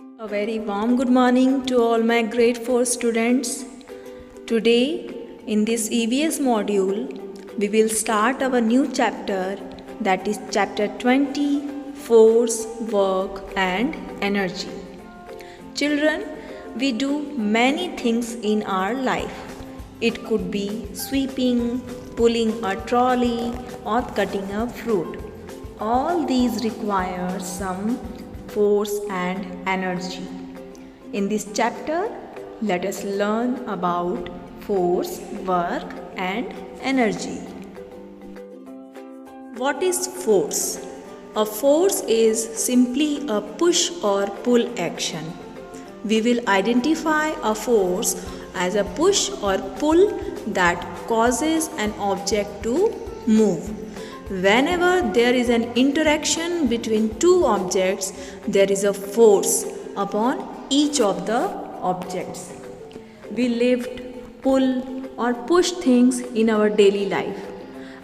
A very warm good morning to all my grade 4 students. Today, in this EVS module, we will start our new chapter, that is chapter 20, Force, Work and Energy. Children, we do many things in our life. It could be sweeping, pulling a trolley or cutting a fruit. All these require some force and energy. In this chapter, let us learn about force, work and energy. What is force? A force is simply a push or pull action. We will identify a force as a push or pull that causes an object to move. Whenever there is an interaction between two objects, there is a force upon each of the objects. We lift, pull or push things in our daily life.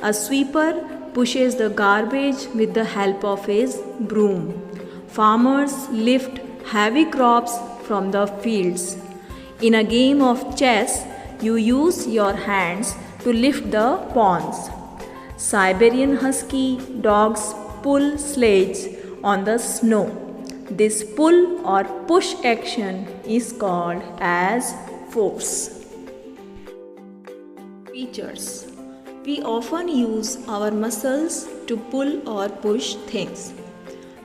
A sweeper pushes the garbage with the help of his broom. Farmers lift heavy crops from the fields. In a game of chess, you use your hands to lift the pawns. Siberian husky dogs pull sledges on the snow. This pull or push action is called as force. Features. We often use our muscles to pull or push things.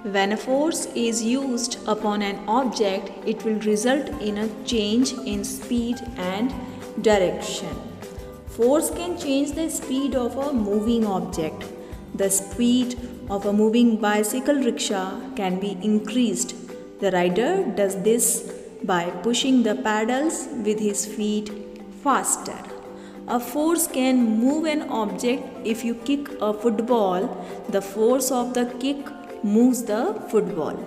When a force is used upon an object, it will result in a change in speed and direction. Force can change the speed of a moving object. The speed of a moving bicycle rickshaw can be increased. The rider does this by pushing the pedals with his feet faster. A force can move an object. If you kick a football, the force of the kick moves the football.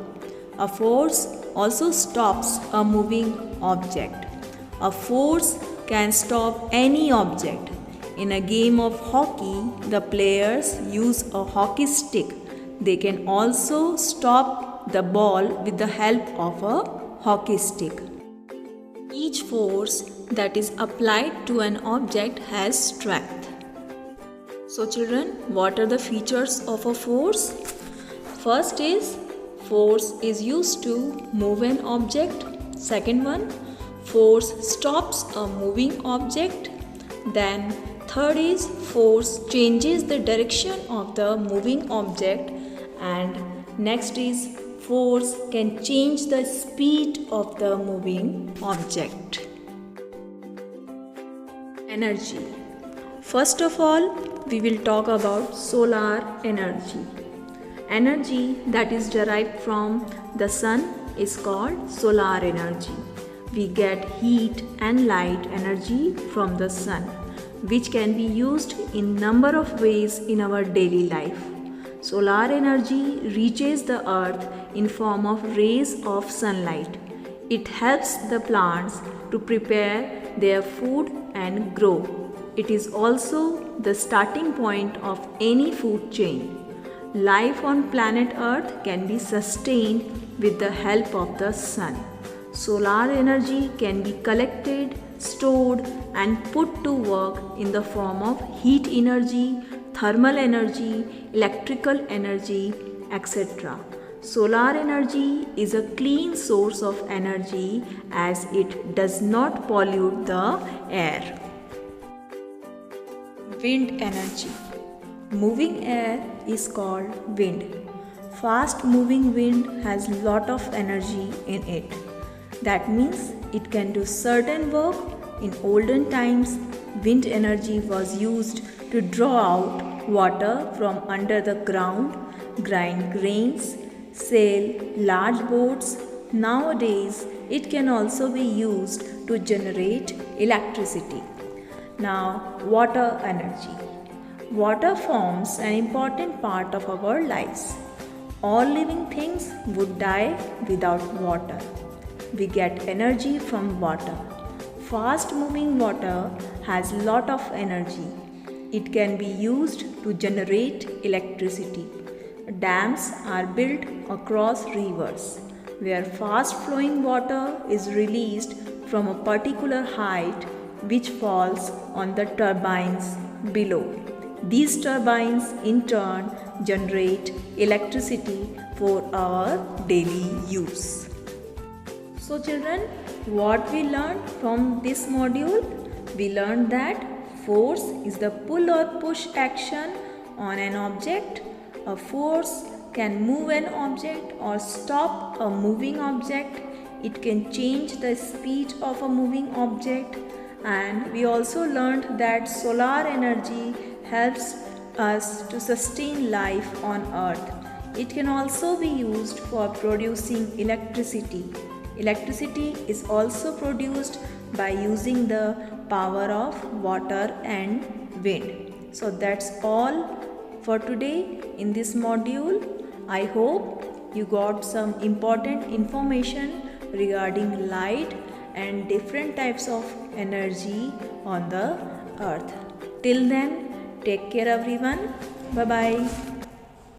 A force also stops a moving object. A force can stop any object. In a game of hockey, the players use a hockey stick. They can also stop the ball with the help of a hockey stick. Each force that is applied to an object has strength. So children, what are the features of a force? First is, force is used to move an object. Second one, force stops a moving object. Then third is, force changes the direction of the moving object. And next is, force can change the speed of the moving object. Energy. First of all, we will talk about solar energy. Energy that is derived from the sun is called solar energy. We get heat and light energy from the sun, which can be used in number of ways in our daily life. Solar energy reaches the earth in form of rays of sunlight. It helps the plants to prepare their food and grow. It is also the starting point of any food chain. Life on planet Earth can be sustained with the help of the sun. Solar energy can be collected, stored and put to work in the form of heat energy, thermal energy, electrical energy, etc. Solar energy is a clean source of energy as it does not pollute the air. Wind energy. Moving air is called wind. Fast moving wind has lot of energy in it. That means it can do certain work. In olden times, wind energy was used to draw out water from under the ground, grind grains, sail large boats. Nowadays, it can also be used to generate electricity. Now, water energy. Water forms an important part of our lives. All living things would die without water. We get energy from water. Fast moving water has lot of energy. It can be used to generate electricity. Dams are built across rivers. where fast flowing water is released from a particular height which falls on the turbines below. These turbines in turn generate electricity for our daily use. So children, what we learned from this module? We learned that force is the pull or push action on an object. A force can move an object or stop a moving object. It can change the speed of a moving object. And we also learned that solar energy helps us to sustain life on earth. It can also be used for producing electricity. Electricity is also produced by using the power of water and wind. So that's all for today in this module. I hope you got some important information regarding light and different types of energy on the earth. Till then, take care everyone. Bye bye.